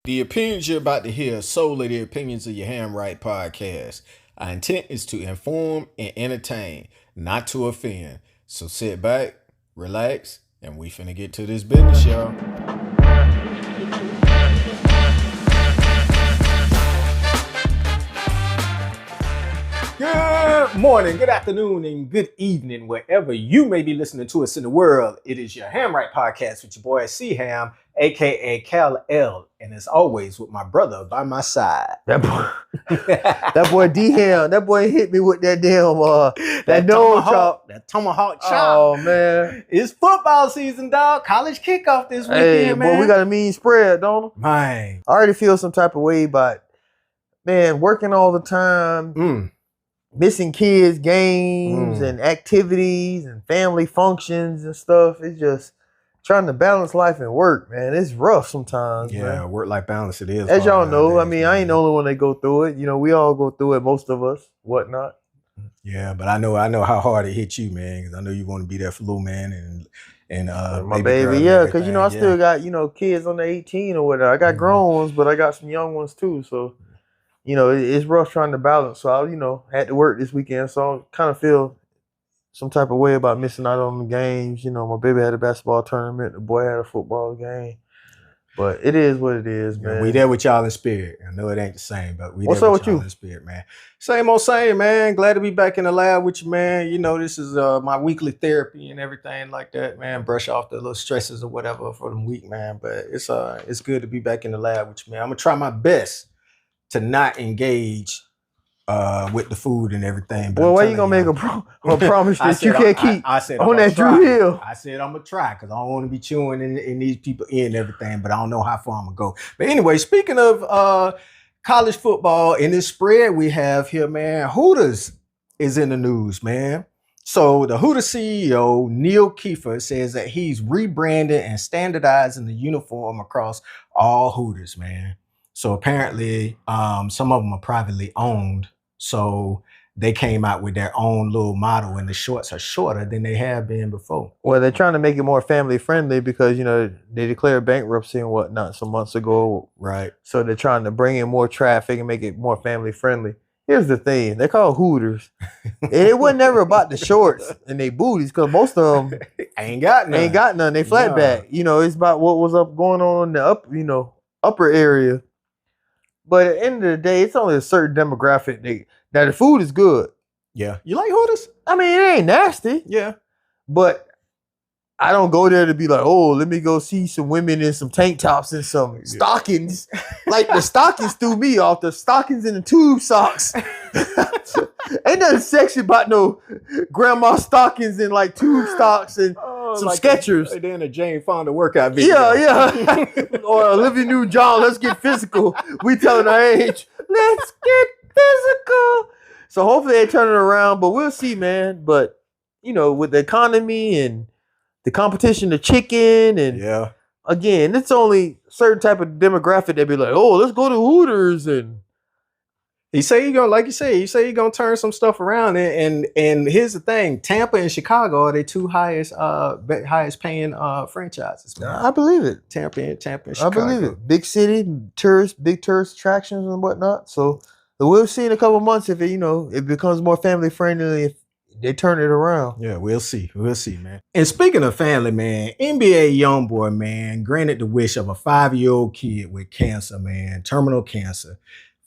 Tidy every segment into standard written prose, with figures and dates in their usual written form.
The opinions you're about to hear are solely the opinions of your Ham Right podcast. Our intent is to inform and entertain, not to offend. So sit back, relax, and we finna get to this business, y'all. Good morning, good afternoon, and good evening, wherever you may be listening to us in the world. It is your Ham Right podcast with your boy C Ham, aka Cal L, and as always with my brother by my side. That boy D Ham, that boy hit me with that damn that nose chop. That tomahawk chop. Oh man, it's football season, dog. College kickoff this weekend, hey, man. boy, we got a mean spread, don't we? Man, I already feel some type of way about man working all the time. Missing kids' games and activities and family functions and stuff. It's just trying to balance life and work, man. It's rough sometimes. Yeah, man. Work-life balance it is. As y'all know, I mean, I ain't the only one that go through it. You know, we all go through it, most of us, whatnot. Yeah, but I know how hard it hit you, man, because I know you want to be there for little man and my baby, yeah, because, you know, I still got, you know, kids under 18 or whatever. I got grown ones, but I got some young ones too, so... You know, it's rough trying to balance. So I, you know, had to work this weekend. So I kind of feel some type of way about missing out on the games. You know, my baby had a basketball tournament. The boy had a football game. But it is what it is, man. We there with y'all in spirit. I know it ain't the same, but we What's there up with y'all in spirit, man. Same old same, man. Glad to be back in the lab with you, man. You know, this is my weekly therapy and everything like that, man. Brush off the little stresses or whatever for the week, man. But it's good to be back in the lab with you, man. I'm gonna try my best to not engage with the food and everything. Well, why you gonna make a promise that you can't keep I said on that Drew Hill? I said I'm gonna try because I don't want to be chewing in these people ear and everything, but I don't know how far I'm gonna go. But anyway, speaking of college football in this spread we have here, man, Hooters is in the news, man. So the Hooters CEO, Neil Kiefer, says that he's rebranding and standardizing the uniform across all Hooters, man. So apparently, some of them are privately owned. So they came out with their own little model, and the shorts are shorter than they have been before. Well, they're trying to make it more family friendly because, you know, they declared bankruptcy and whatnot some months ago. Right. So they're trying to bring in more traffic and make it more family friendly. Here's the thing. They're called Hooters. And it wasn't never about the shorts and they booties because most of them ain't got none. They flat back. You know, it's about what was going on in the upper area. But at the end of the day, it's only a certain demographic. Now, the food is good. Yeah. You like Hooters? I mean, it ain't nasty. Yeah. But I don't go there to be like, oh, let me go see some women in some tank tops and some stockings. Like, the stockings threw me off. The stockings and the tube socks. Ain't nothing sexy about no grandma stockings and, like, tube socks and some like Skechers. They're in a Jane Fonda workout video. Yeah. Or Olivia Newton-John, let's get physical. We telling our age, let's get physical. So hopefully they turn it around, but we'll see, man. But, you know, with the economy and the competition of chicken and again, it's only a certain type of demographic that be like, oh, let's go to Hooters. And he say he gonna turn some stuff around, and here's the thing: Tampa and Chicago are the two highest paying franchises. Man. I believe it. Tampa and Chicago. I believe it. Big city, big tourist attractions and whatnot. So we'll see in a couple months if it becomes more family friendly. If they turn it around. Yeah, we'll see, man. And speaking of family, man, NBA YoungBoy, man, granted the wish of a 5-year-old kid with cancer, man, terminal cancer.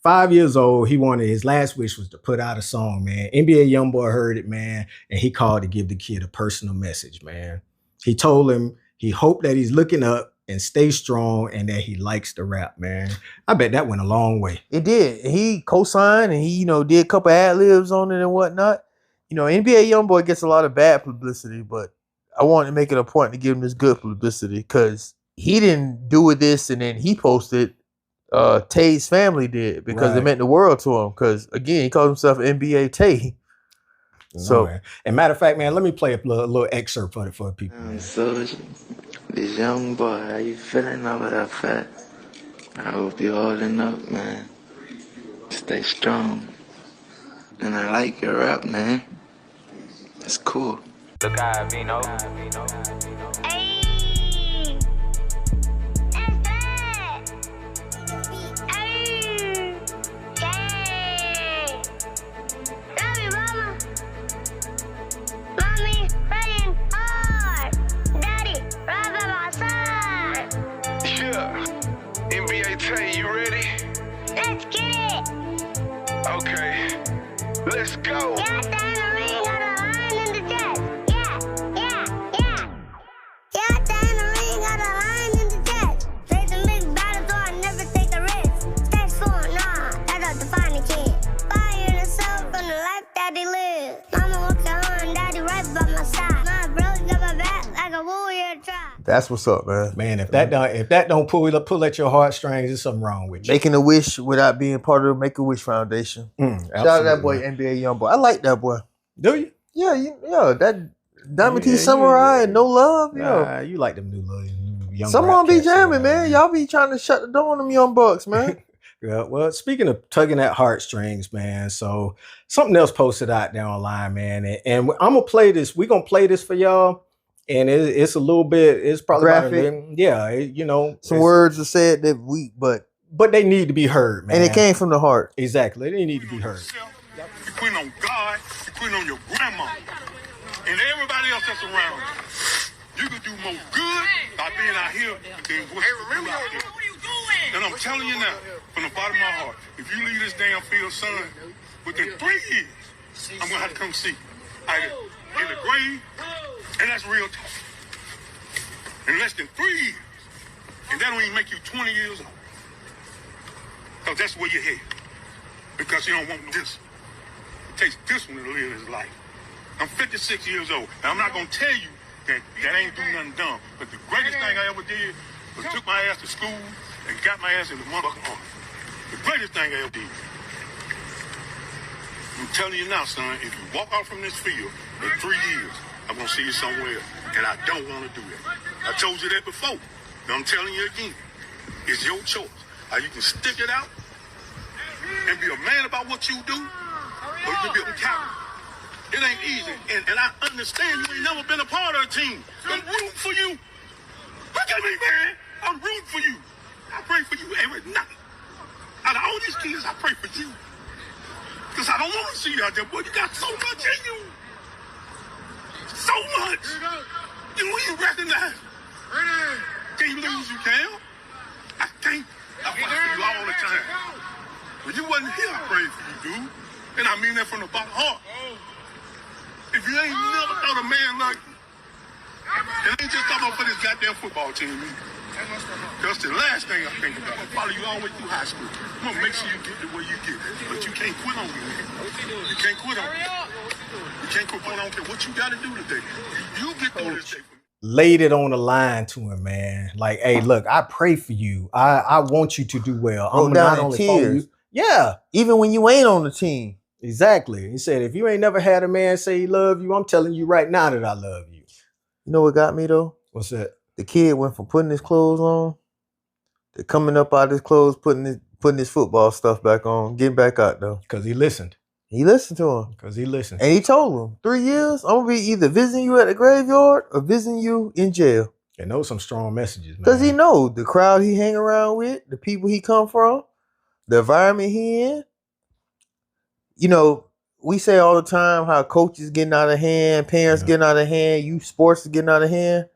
5 years old, his last wish was to put out a song, man. NBA YoungBoy heard it, man, and he called to give the kid a personal message, man. He told him he hoped that he's looking up and stay strong and that he likes to rap, man. I bet that went a long way. It did. He co-signed and he, did a couple ad-libs on it and whatnot. NBA YoungBoy gets a lot of bad publicity, but I wanted to make it a point to give him this good publicity because he didn't do this and then he posted. Tay's family did because it meant the world to him. Because again, he called himself NBA Tay. So, and matter of fact, man, let me play a little excerpt for the people. So, this young boy, how you feeling over that fat? I hope you're holding up, man. Stay strong. And I like your rap, man. It's cool. Look at Vino. Tay, you ready? Let's get it. Okay. Let's go. Yeah, Dana, we ain't got a line in the chest. Yeah. Yeah, Dana, we ain't got a line in the chest. Play some big battles, so I never take the risk. Stage 4, nah, that'll define a kid. Fire in the soul from the life that he lived. Mama walks on, daddy right by my side. My bros got my back like a warrior tribe. That's what's up, man. Man, if that don't pull at your heartstrings, there's something wrong with you. Making a wish without being part of the Make-A-Wish Foundation. Shout out to that boy, NBA Youngboy. I like that boy. Do you? Yeah, that Diamond T Samurai and No Love. Nah, you like them new young. Some rap of them be cats, jamming, man. Y'all be trying to shut the door on them young bucks, man. Yeah, well, speaking of tugging at heartstrings, man. So something else posted out there online, man, and I'm gonna play this. We're gonna play this for y'all. And it's a little bit, it's probably graphic. Some words are said that weak, but they need to be heard, man. And it came from the heart. Exactly. They need to be heard. You're quitting on God, you're quitting on your grandma, and everybody else that's around you. You can do more good by being out here than what you do out there. And I'm telling you now, from the bottom of my heart, if you leave this damn field, son, within 3 years, I'm gonna have to come see you. Either in the grave. And that's real talk. In less than 3 years. And that don't even make you 20 years old. Because that's where you're headed. Because you don't want this. It takes this one to live his life. I'm 56 years old. And I'm not going to tell you that ain't do nothing dumb. But the greatest thing I ever did was took my ass to school and got my ass in the motherfucking army. The greatest thing I ever did. I'm telling you now, son, if you walk out from this field in 3 years, I'm going to see you somewhere, and I don't want to do that. I told you that before, and I'm telling you again. It's your choice. You can stick it out and be a man about what you do, or you can be a coward. It ain't easy, and I understand you ain't never been a part of a team. I'm rooting for you. Look at me, man. I'm rooting for you. I pray for you every night. Out of all these kids, I pray for you. Because I don't want to see you out there, boy. You got so much in you. So much. You ain't recognize. Can you lose? You can. I can't. I fight for you all the time. When you wasn't here, I prayed for you, dude. And I mean that from the bottom of my heart. If you ain't never thought a man like you, it ain't just talking about for this goddamn football team. That's the last thing I think about. I'll follow you all the way through high school. I'm gonna make sure you get to where you get. But you can't quit on me, man. You can't quit on me. You can't quit on me. I don't care what you gotta do today. You get through this day. Laid it on the line to him, man. Like, hey, look, I pray for you. I want you to do well. I'm not only for you. Yeah. Even when you ain't on the team. Exactly. He said, if you ain't never had a man say he love you, I'm telling you right now that I love you. You know what got me though? What's that? The kid went from putting his clothes on to coming up out of his clothes, putting his football stuff back on, getting back out though. Because he listened. He listened to him. Because he listened. And he told him, 3 years, I'm going to be either visiting you at the graveyard or visiting you in jail. And those some strong messages, man. Because he know the crowd he hang around with, the people he come from, the environment he in. You know, we say all the time how coaches getting out of hand, parents getting out of hand, youth sports is getting out of hand.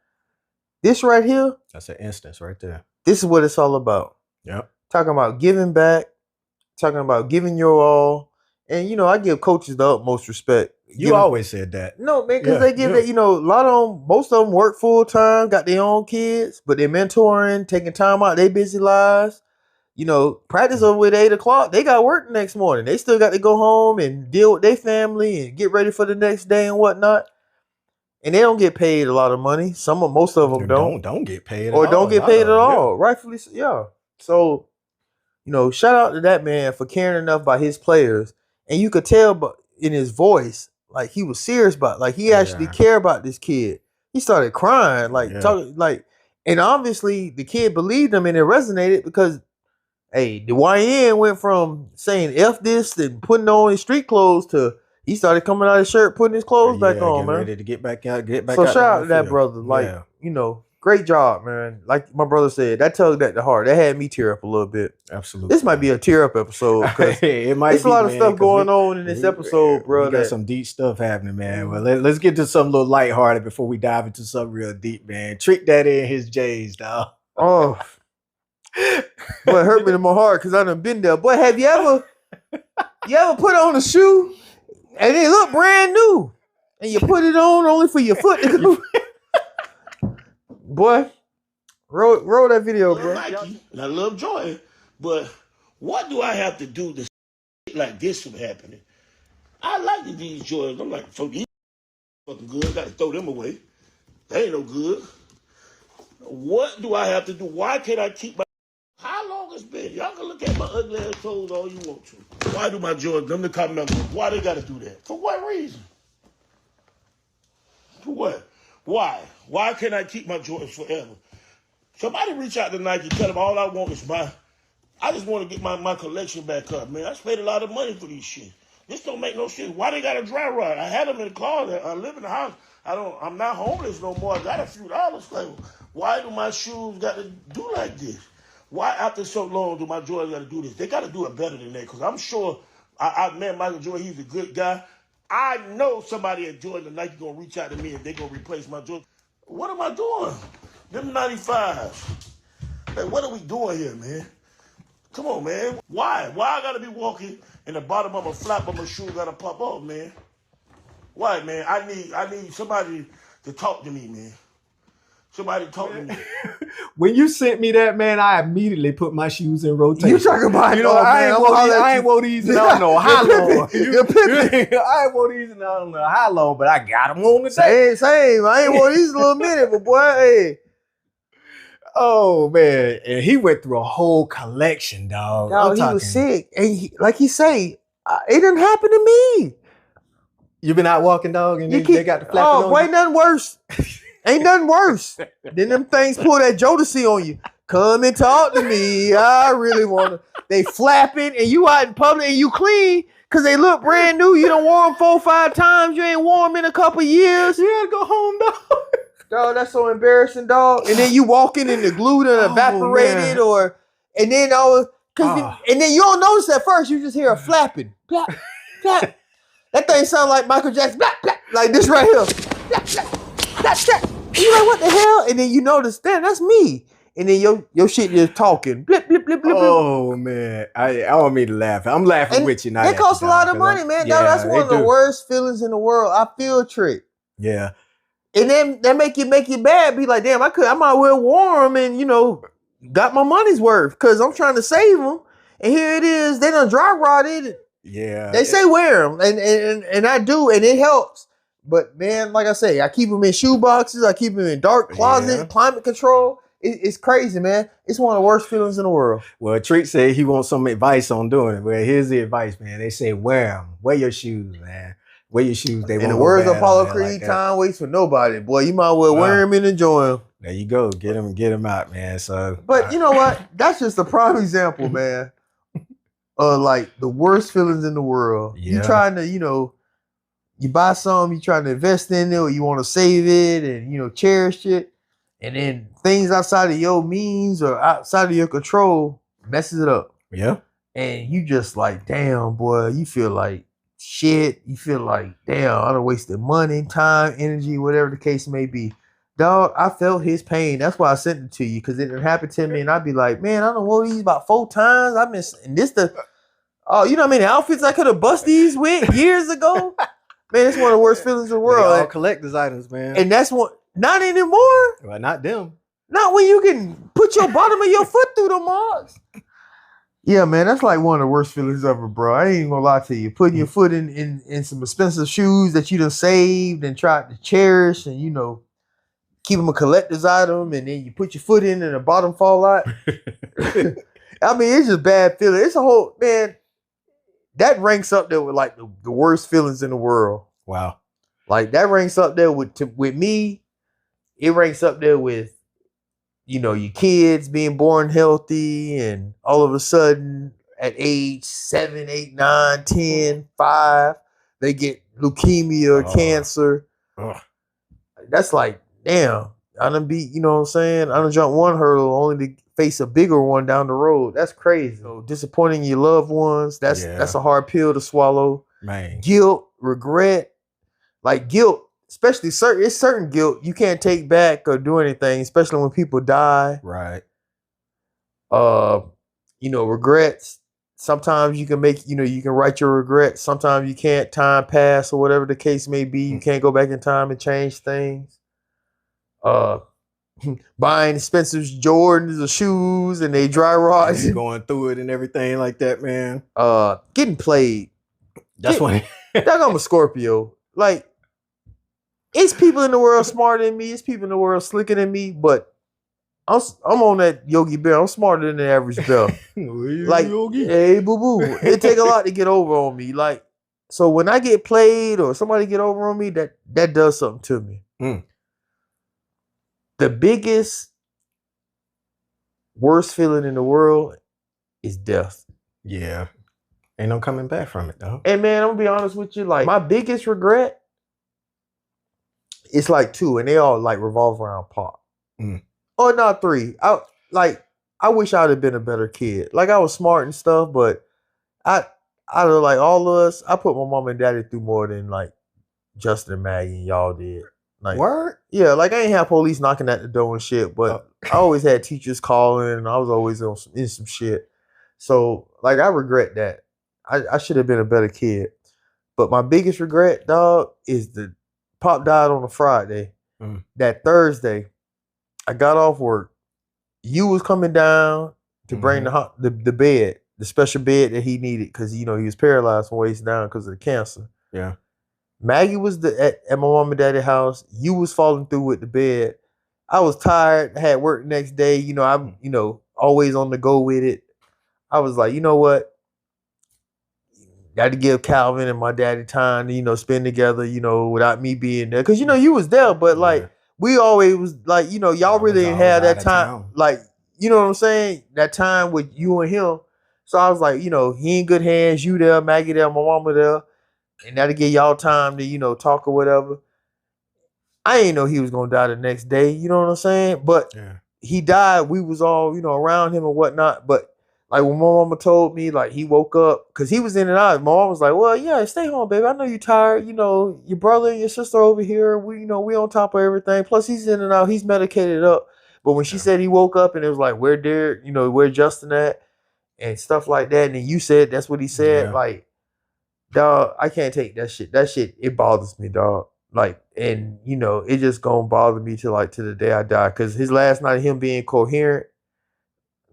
This right here. That's an instance right there. This is what it's all about. Yep. Talking about giving back, talking about giving your all. And, you know, I give coaches the utmost respect. You always said that. No, man, because they give it, you know, a lot of them, most of them work full time, got their own kids, but they're mentoring, taking time out, they busy lives. You know, practice over at 8 o'clock. They got work the next morning. They still got to go home and deal with their family and get ready for the next day and whatnot. And they don't get paid a lot of money. Most of them don't get paid, or at don't all. get paid at all. Rightfully, yeah. So, you know, shout out to that man for caring enough about his players, and you could tell, but in his voice, like he was serious about, like he actually cared about this kid. He started crying, talking, and obviously the kid believed him, and it resonated because. Hey, the YN went from saying F this and putting on his street clothes to he started coming out of his shirt, putting his clothes back on, man. Ready to get back out, So shout out to that brother. Like, you know, great job, man. Like my brother said, that tugged at the heart. That had me tear up a little bit. Absolutely. This might be a tear up episode because there's a lot of stuff going on in this episode, bro. We got some deep stuff happening, man. Well, let's get to something a little lighthearted before we dive into something real deep, man. Trick Daddy and his J's, dog. Oh. Boy, it hurt me in my heart because I done been there. Boy, have you ever put on a shoe and it look brand new and you put it on only for your foot to go? Boy, roll that video, bro. Nike, and I love Jordan, but what do I have to do to shit like this from happening? I like these Jordans. I'm like, so these fucking good. Got to throw them away. They ain't no good. What do I have to do? Why can't I keep my? How long it's been? Y'all can look at my ugly ass toes all you want to. Why do my Jordans? Them the comment members. Why they got to do that? For what reason? For what? Why? Why can't I keep my Jordans forever? Somebody reach out to Nike, tell them all I want is I just want to get my collection back up, man. I spent a lot of money for these shit. This don't make no sense. Why they got a dry rod? I had them in the car. I live in the house. I'm not homeless no more. I got a few dollars. Like, why do my shoes got to do like this? Why after so long do my Jordans got to do this? They got to do it better than that, because I'm sure I met Michael Jordan. He's a good guy. I know somebody at Jordan and Nike going to reach out to me and they going to replace my Jordan. What am I doing? Them 95s. Like, what are we doing here, man? Come on, man. Why? Why I gotta be walking and the bottom of my flap of my shoe gotta pop off, man? Why, man? I need somebody to talk to me, man. Somebody talk to me. When you sent me that, man, I immediately put my shoes in rotation. You talking about, you know, I ain't wore these in I don't know how long. You're pimping. I ain't wore these in I don't know how long, but I got them on today. Same. I ain't wore these in a little minute, but boy, hey. Oh man, and he went through a whole collection, dog. Dog, he was sick, and like he say, it didn't happen to me. You been out walking, dog, and they got the flapping on boy, you? ain't nothing worse. Ain't nothing worse. Then them things pull that Jodeci on you. Come and talk to me. I really want to. They flapping, and you out in public, and you clean because they look brand new. You done wore them 4 or 5 times. You ain't worn them in a couple years. You gotta go home, dog. Dog, that's so embarrassing, dog. And then you walking and the glue done evaporated, and then and then you don't notice at first. You just hear a flapping, flap, flap. That thing sound like Michael Jackson, flap, flap, like this right here, flap, flap, flap, flap. And you like, what the hell? And then you notice, damn, that's me. And then your shit just talking, blip, blip, blip, blip. Oh man, I don't mean to laugh. I'm laughing and with you now. It costs a lot of money, man. Yeah, that's one of the worst feelings in the world. I feel tricked. Yeah. And then that make you bad. Be like, damn, I might well wear them and, got my money's worth because I'm trying to save them. And here it is. They done dry rotted. Yeah. They say wear them. And I do. And it helps. But, man, like I say, I keep them in shoe boxes. I keep them in dark closets, climate control. It's crazy, man. It's one of the worst feelings in the world. Well, Treat said he wants some advice on doing it. Well, here's the advice, man. They say wear them. Wear your shoes, man. Wear your shoes. They in won't the words of Apollo Creed, Creed, time waits for nobody. Boy, you might well wear them and enjoy them. There you go. Get them out, man. So, but you know what? That's just a prime example, man, of like the worst feelings in the world. Yeah. You trying to, you buy something, you trying to invest in it, or you want to save it and cherish it, and then things outside of your means or outside of your control messes it up. Yeah. And you just like, damn, boy, you feel like shit. You feel like, damn, I done wasted money, time, energy, whatever the case may be. Dog, I felt his pain. That's why I sent it to you, because it didn't happen to me. And I'd be like, man, I done wore these about 4 times. I've been, and this you know what I mean? The outfits I could have bust these with years ago. Man, it's one of the worst feelings in the world. They all collector's items, man. And that's what, not anymore. Well, not them. Not when you can put your bottom of your foot through the marks. Yeah, man, that's like one of the worst feelings ever, bro. I ain't even gonna lie to you. Putting your foot in some expensive shoes that you done saved and tried to cherish and, keep them a collector's item, and then you put your foot in and the bottom fall out. I mean, it's just bad feeling. It's a whole, man, that ranks up there with like the worst feelings in the world. Wow. Like that ranks up there with me. It ranks up there with, your kids being born healthy and all of a sudden at age 7, 8, 9, 10, 5, they get leukemia or cancer. That's like, damn, I done beat, you know what I'm saying? I done jumped one hurdle only to face a bigger one down the road. That's crazy. So disappointing your loved ones, that's a hard pill to swallow. Man. Guilt, regret, like guilt. Especially certain guilt you can't take back or do anything, especially when people die. Right. Regrets. Sometimes you can make, you can write your regrets. Sometimes you can't. Time pass or whatever the case may be. You can't go back in time and change things. Buying expensive Jordans or shoes and they dry rot. Going through it and everything like that, man. Getting played. That's when I'm a Scorpio. Like, it's people in the world smarter than me. It's people in the world slicker than me. But I'm on that Yogi Bear. I'm smarter than the average Bear. Like, hey, boo boo. It take a lot to get over on me. Like, so when I get played or somebody get over on me, that does something to me. The biggest, worst feeling in the world is death. Yeah. Ain't no coming back from it, though. And man, I'm gonna be honest with you. Like, my biggest regret, it's like 2, and they all like revolve around Pop. Or not 3. I wish I'd have been a better kid. Like, I was smart and stuff, but out of like all of us, I put my mom and daddy through more than like Justin and Maggie and y'all did. Like, word? Yeah, like, I ain't have police knocking at the door and shit, but I always had teachers calling, and I was always in some shit. So, like, I regret that. I should have been a better kid. But my biggest regret, dog, is the Pop died on a Friday. That Thursday, I got off work. You was coming down to bring the bed, the special bed that he needed, because, he was paralyzed from waist down because of the cancer. Yeah. Maggie was at my mom and daddy's house. You was falling through with the bed. I was tired. I had work the next day. I'm always on the go with it. I was like, you know what? Got to give Calvin and my daddy time to, spend together, without me being there. Because, you was there, but like, we always was like, y'all really didn't have that time. Like, you know what I'm saying? That time with you and him. So I was like, he in good hands. You there, Maggie there, my mama there. And that'll give y'all time to, talk or whatever. I ain't know he was going to die the next day. You know what I'm saying? But he died. We was all, around him and whatnot. But like, when my mama told me, like, he woke up, because he was in and out. My mom was like, well, yeah, stay home, baby. I know you're tired. Your brother and your sister over here, we on top of everything. Plus, he's in and out. He's medicated up. But when she said he woke up and it was like, where Derek, where Justin at? And stuff like that. And then you said that's what he said. Like, dog, I can't take that shit. That shit, it bothers me, dog. Like, and it just gonna bother me to the day I die. Cause his last night of him being coherent,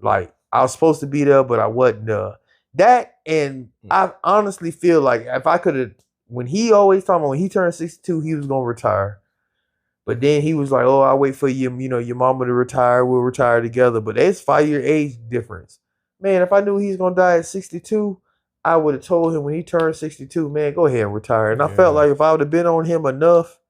like, I was supposed to be there, but I wasn't there. That, and I honestly feel like if I could have, when he always talking about when he turned 62, he was gonna retire. But then he was like, oh, I'll wait for you, your mama to retire, we'll retire together. But there's 5-year age difference. Man, if I knew he was gonna die at 62, I would have told him when he turned 62, man, go ahead and retire. And I felt like if I would have been on him enough,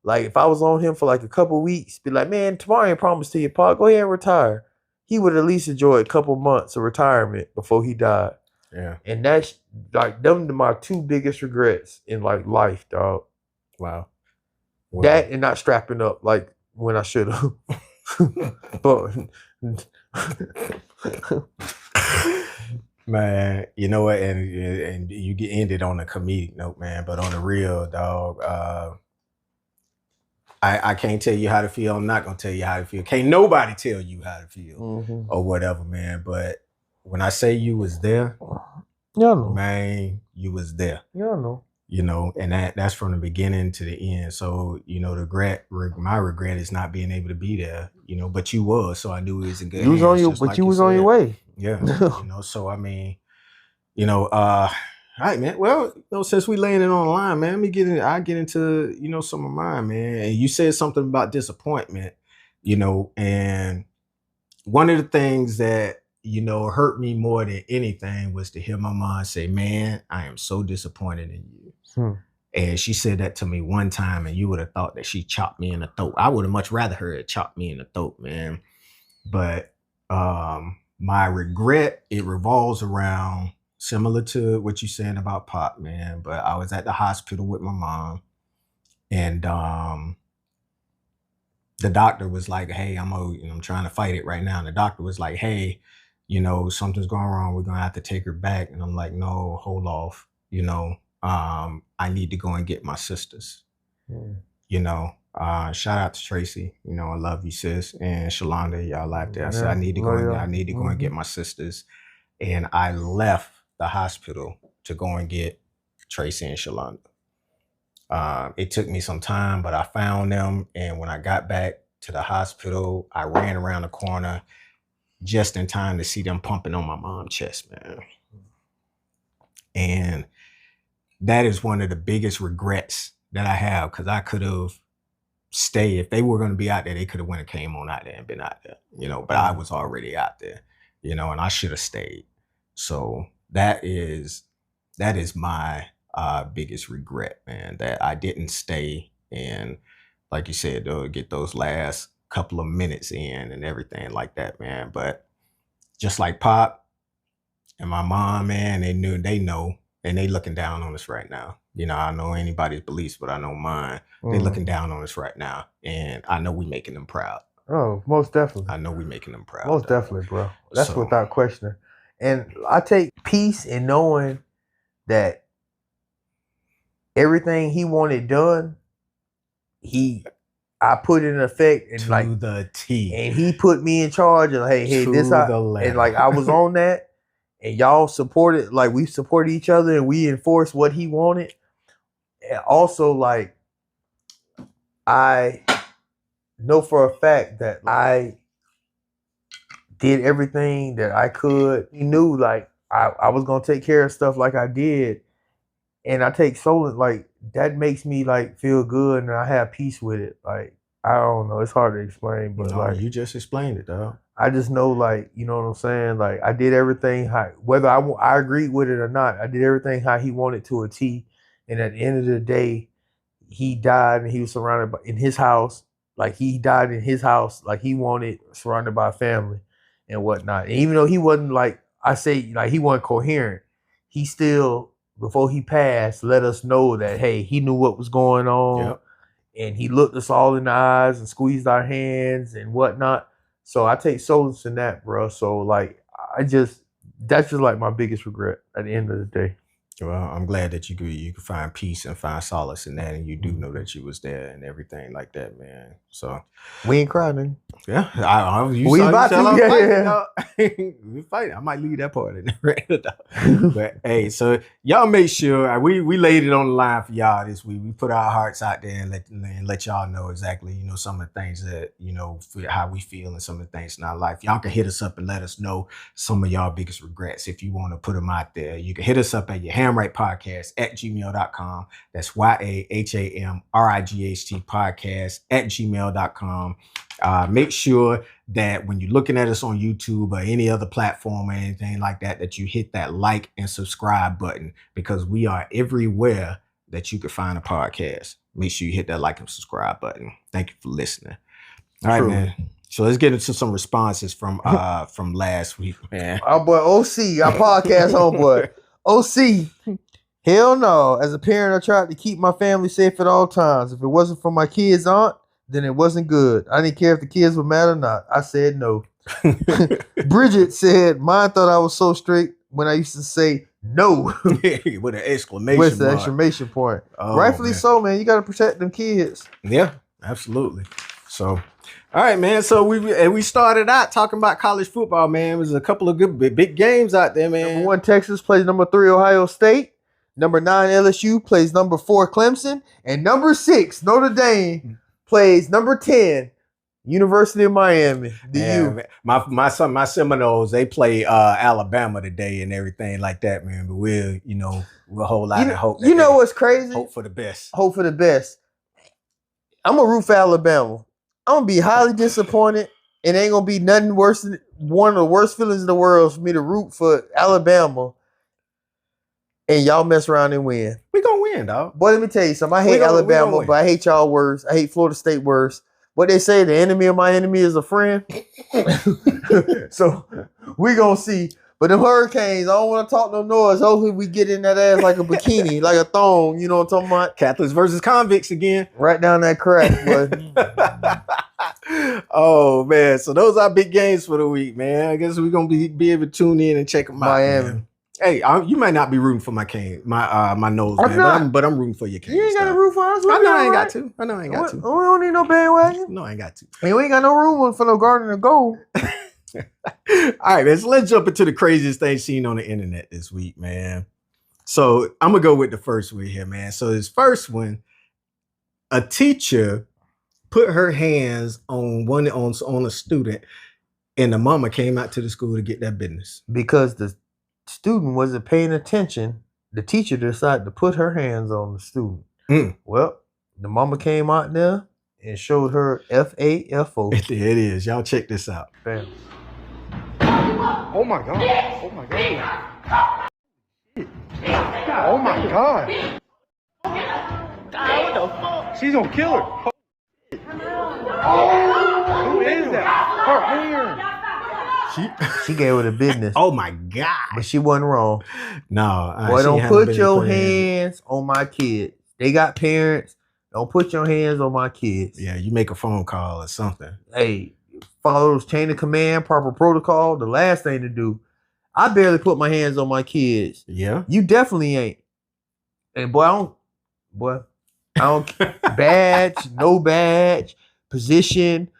like if I was on him for like a couple weeks, be like, man, tomorrow ain't promised to you, Paul, go ahead and retire. He would at least enjoy a couple months of retirement before he died. Yeah. And that's like them to my 2 biggest regrets in like life, dog. Wow. That and not strapping up like when I should have. But man, you know what? And you get ended on a comedic note, man. But on the real, dog, I can't tell you how to feel. I'm not gonna tell you how to feel. Can't nobody tell you how to feel or whatever, man. But when I say you was there, man, you was there. And that's from the beginning to the end. So, my regret is not being able to be there, but you was, so I knew it was in good hands. You was on your way. Yeah. So I mean, all right, man. Well, since we laying it on the line, man, I get into, some of mine, man. And you said something about disappointment, and one of the things that, hurt me more than anything was to hear my mom say, man, I am so disappointed in you. And she said that to me one time, and you would have thought that she chopped me in the throat. I would have much rather her had chopped me in the throat, man. But my regret, it revolves around similar to what you're saying about Pop, man. But I was at the hospital with my mom, and the doctor was like, hey, I'm trying to fight it right now. And the doctor was like, hey, something's going wrong. We're going to have to take her back. And I'm like, no, hold off. I need to go and get my sisters, Shout out to Tracy. You know, I love you, sis. And Shalonda, y'all out there. I said, Yeah, I need to go love and y'all. I need to go and get my sisters. And I left the hospital to go and get Tracy and Shalonda. It took me some time, but I found them. And when I got back to the hospital, I ran around the corner just in time to see them pumping on my mom's chest, man. And that is one of the biggest regrets that I have, because I could have stayed. If they were going to be out there, they could have went and came on out there and been out there, you know, but I was already out there, you know, and I should have stayed. So that is my biggest regret, man, that I didn't stay. And like you said, get those last couple of minutes in and everything like that, man. But just like Pop and my mom, man, they know, and they looking down on us right now. You know, I don't know anybody's beliefs, but I know mine. They looking down on us right now, and I know we making them proud. Oh, most definitely. I know we making them proud. Most definitely, bro. That's So- without questioning. And I take peace in knowing that everything he wanted done, I put it in effect, and To like the T. and he put me in charge, and hey, To this the how, letter. and like I was on that, and y'all supported, like we supported each other, and we enforced what he wanted. And also, like, I know for a fact that I did everything that I could. He knew, like, I was gonna take care of stuff like I did, and I take solace, like that makes me like feel good, and I have peace with it. Like, I don't know, it's hard to explain, but No, like you just explained it, dog. I just know, like, you know what I'm saying? Like, I did everything how, whether I agreed with it or not, I did everything how he wanted to a T. And at the end of the day, he died, and he was surrounded by, in his house. Like, he died in his house, like he wanted, surrounded by family and whatnot. And even though he wasn't, like, I say, like, he wasn't coherent, he still, before he passed, let us know that, hey, he knew what was going on. Yep. And he looked us all in the eyes and squeezed our hands and whatnot. So I take solace in that, bro. So like, that's just like my biggest regret at the end of the day. Well, I'm glad that you could find peace and find solace in that, and you do know that you was there and everything like that, man. So We ain't crying. yeah, We about to, yeah. We fighting. I might leave that part in there. But hey, so y'all make sure we laid it on the line for y'all this week. We put our hearts out there and let y'all know exactly, you know, some of the things that, you know, how we feel and some of the things in our life. Y'all can hit us up and let us know some of y'all biggest regrets if you want to put them out there. You can hit us up at your Hamright Podcast at gmail.com. That's YAHAMRIGHT podcast at gmail.com. Make sure that when you're looking at us on YouTube or any other platform or anything like that, that you hit that like and subscribe button, because we are everywhere that you can find a podcast. Make sure you hit that like and subscribe button. Thank you for listening. All right, man. So let's get into some responses from last week, man. Our boy OC, our podcast homeboy. OC, hell no. As a parent, I tried to keep my family safe at all times. If it wasn't for my kid's aunt, then it wasn't good. I didn't care if the kids were mad or not. I said no. Bridget said, mine thought I was so strict when I used to say no. With an exclamation With the mark. exclamation point. Oh, Rightfully man. so, man. You got to protect them kids. Yeah, absolutely. So, all right, man. So we started out talking about college football, man. There's a couple of good big games out there, man. Number 1, Texas plays number 3, Ohio State. Number 9, LSU plays number 4, Clemson. And number 6, Notre Dame plays number 10, University of Miami. Man, my Seminoles, they play Alabama today and everything like that, man. But we'll hold out and hope. You know what's crazy? Hope for the best. Hope for the best. I'm going to root for Alabama. I'm going to be highly disappointed. It ain't going to be nothing worse than one of the worst feelings in the world for me to root for Alabama and y'all mess around and win. We gonna win, dog. Boy, let me tell you something. I hate We gonna Alabama, win. but I hate y'all worse. I hate Florida State worse. What they say, the enemy of my enemy is a friend. So we gonna see. But the Hurricanes, I don't want to talk no noise. Hopefully we get in that ass like a bikini, like a thong. You know what I'm talking about? Catholics versus convicts again. Right down that crack, boy. Oh man, so those are big games for the week, man. I guess we're gonna be able to tune in and check them out. Miami. Man. Hey, you might not be rooting for my cane, my nose, I'm man, not. but I'm rooting for your cane. You ain't got a roof on us. I know I ain't got to. I know I ain't got We to. don't need no bandwagon. No, I ain't got to. And we ain't got no room for no garden to go. All right, man. So let's jump into the craziest thing seen on the internet this week, man. So I'm gonna go with the first one here, man. So this first one, a teacher put her hands on a student, and the mama came out to the school to get that business. Because the student wasn't paying attention, the teacher decided to put her hands on the student. Well, the mama came out there and showed her FAFO. There it is. Y'all check this out. Bam. Oh my god. Oh my god. Oh my god. God, what the fuck? She's gonna kill her. Oh, who is that? Her hair. She gave her the business. Oh my god. But she wasn't wrong. No. Boy, don't put your hands on my kids. They got parents. Don't put your hands on my kids. Yeah, you make a phone call or something. Hey, follow those chain of command, proper protocol. The last thing to do. I barely put my hands on my kids. Yeah. You definitely ain't. And boy, I don't badge, no badge, position.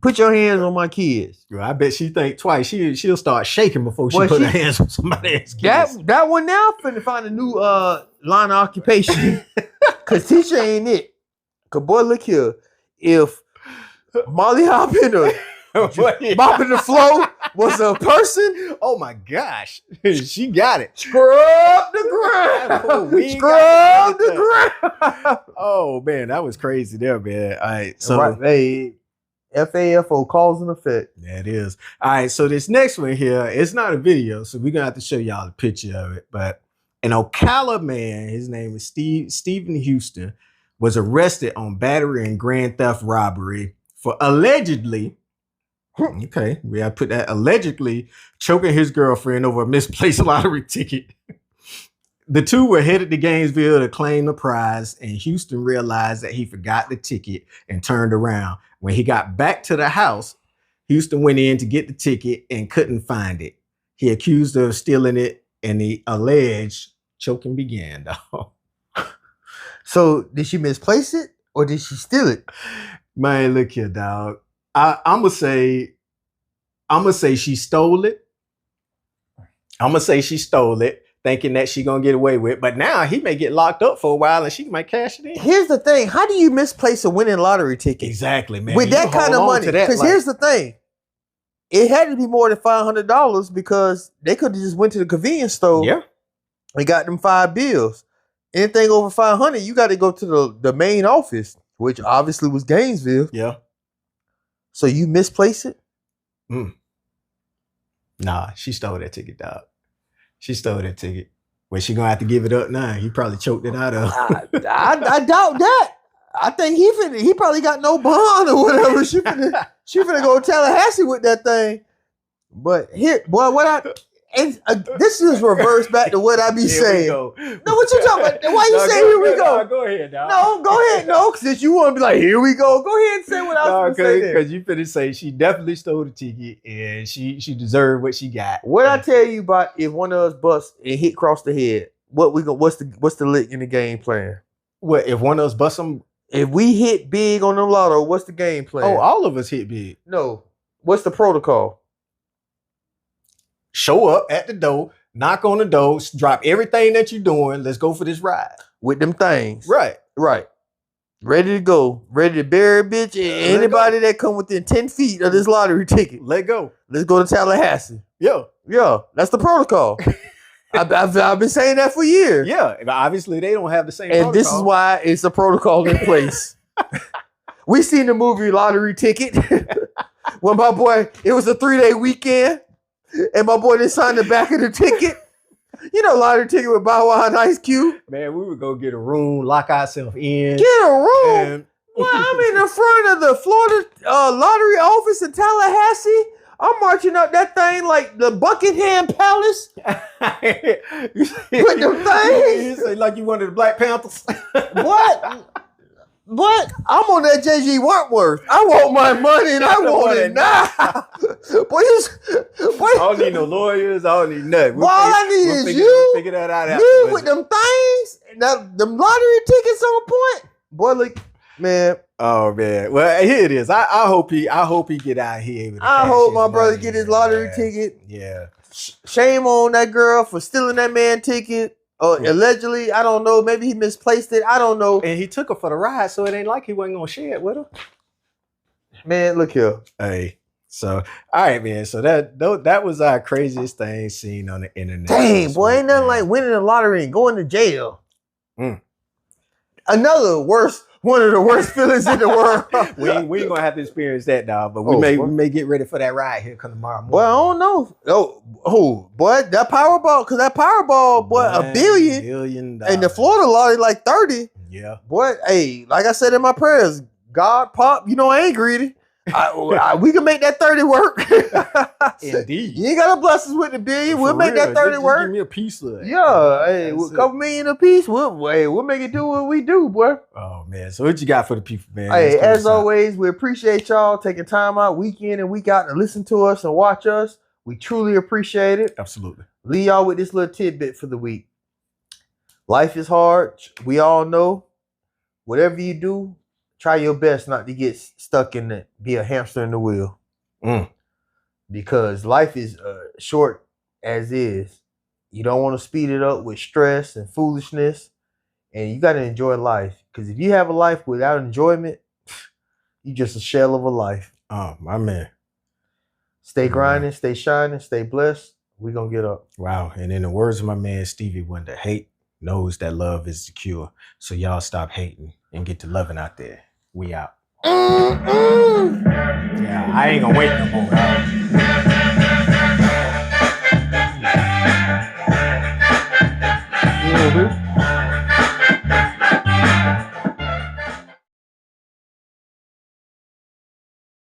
Put your hands on my kids. Well, I bet she think twice. She'll start shaking before she Boy, put her hands on somebody else's kids. That one now finna find a new line of occupation. Cause teacher ain't it. Cause boy, look here. If Molly Hoppin or mopping the floor was a person, oh my gosh, she got it. Scrub the ground. Scrub the ground. Oh man, that was crazy there, man. All right, so right, hey, FAFO, cause and effect. Yeah, it is. All right, so this next one here, it's not a video, so we're gonna have to show y'all a picture of it. But an Ocala man, his name is Stephen Houston, was arrested on battery and grand theft robbery for allegedly. Okay, we have to put that allegedly choking his girlfriend over a misplaced lottery ticket. The two were headed to Gainesville to claim the prize, and Houston realized that he forgot the ticket and turned around. When he got back to the house, Houston went in to get the ticket and couldn't find it. He accused her of stealing it, and the alleged choking began, dog. So did she misplace it or did she steal it? Man, look here, dog. I'm gonna say she stole it. I'm gonna say she stole it, thinking that she gonna get away with it. But now he may get locked up for a while and she might cash it in. Here's the thing: how do you misplace a winning lottery ticket? Exactly, man. With that kind of money. Because here's the thing: it had to be more than $500 because they could have just went to the convenience store. Yeah, and got them 5 bills. Anything over 500, you got to go to the main office, which obviously was Gainesville. Yeah. So you misplace it? Nah, she stole that ticket, dog. She stole that ticket. Well, she gonna have to give it up now. He probably choked it out of her. I doubt that. I think he probably got no bond or whatever. She finna go to Tallahassee with that thing. But here, boy, this is reverse back to what I be saying. No, what you talking about? Why you say here we go? Go ahead, dog. No, go ahead. No, since you want to be like, here we go. Go ahead and say what I was going to say. Because you finna say she definitely stole the ticket and she deserved what she got. What I tell you about if one of us busts and hit across the head, what's the lick in the game plan? What if one of us bust them? If we hit big on the lotto, what's the game plan? Oh, all of us hit big. No. What's the protocol? Show up at the door, knock on the door, drop everything that you're doing. Let's go for this ride. With them things. Right. Ready to go. Ready to bury a bitch. Anybody that come within 10 feet of this lottery ticket. Let go. Let's go to Tallahassee. Yeah. That's the protocol. I've been saying that for years. Yeah. Obviously, they don't have the same and protocol. This is why it's a protocol in place. We seen the movie Lottery Ticket. When my boy, it was a 3-day weekend. And my boy didn't sign the back of the ticket. You know, lottery ticket with Bow Wow and Ice Cube. Man, we would go get a room, lock ourselves in. Get a room? Well, I'm in the front of the Florida lottery office in Tallahassee. I'm marching up that thing like the Buckingham Palace. With them things. You say like you one of the Black Panthers. What? But I'm on that JG Wentworth. I want my money and I want it now. Boy, I don't need no lawyers. I don't need nothing. All I need is you. Figure that out. You with them things, them lottery tickets on point. Boy, look, man. Oh man. Well, here it is. I hope he get out here. I hope my brother get his lottery ticket. Yeah. Shame on that girl for stealing that man ticket. Allegedly, I don't know. Maybe he misplaced it. I don't know. And he took her for the ride, so it ain't like he wasn't gonna share it with her. Man, look here. Hey. So, all right, man. So that was our craziest thing seen on the internet. Dang, boy, ain't nothing like winning the lottery and going to jail. Another one of the worst feelings in the world. we ain't gonna have to experience that, dog. But we may get ready for that ride here come tomorrow morning. Well, I don't know. Boy, that Powerball, boy, $1 billion. And the Florida lottery like 30. Yeah. Boy, hey, like I said in my prayers, God, Pop, you know I ain't greedy. We can make that 30 work. Indeed. You ain't gotta bless us with the billion. We'll make that 30 work. Give me a piece of it. Yeah, hey, a couple million a piece. We'll make it do what we do, boy. Oh man. So what you got for the people, man? Hey, as always, we appreciate y'all taking time out week in and week out to listen to us and watch us. We truly appreciate it. Absolutely. Leave y'all with this little tidbit for the week. Life is hard. We all know. Whatever you do, try your best not to get stuck in it. Be a hamster in the wheel. Because life is short as is. You don't want to speed it up with stress and foolishness. And you got to enjoy life. Because if you have a life without enjoyment, you just a shell of a life. Oh, my man. Stay grinding, stay shining, stay blessed. We going to get up. Wow. And in the words of my man Stevie Wonder, hate knows that love is the cure. So y'all stop hating and get to loving out there. We out. Yeah, I ain't gonna wait no more.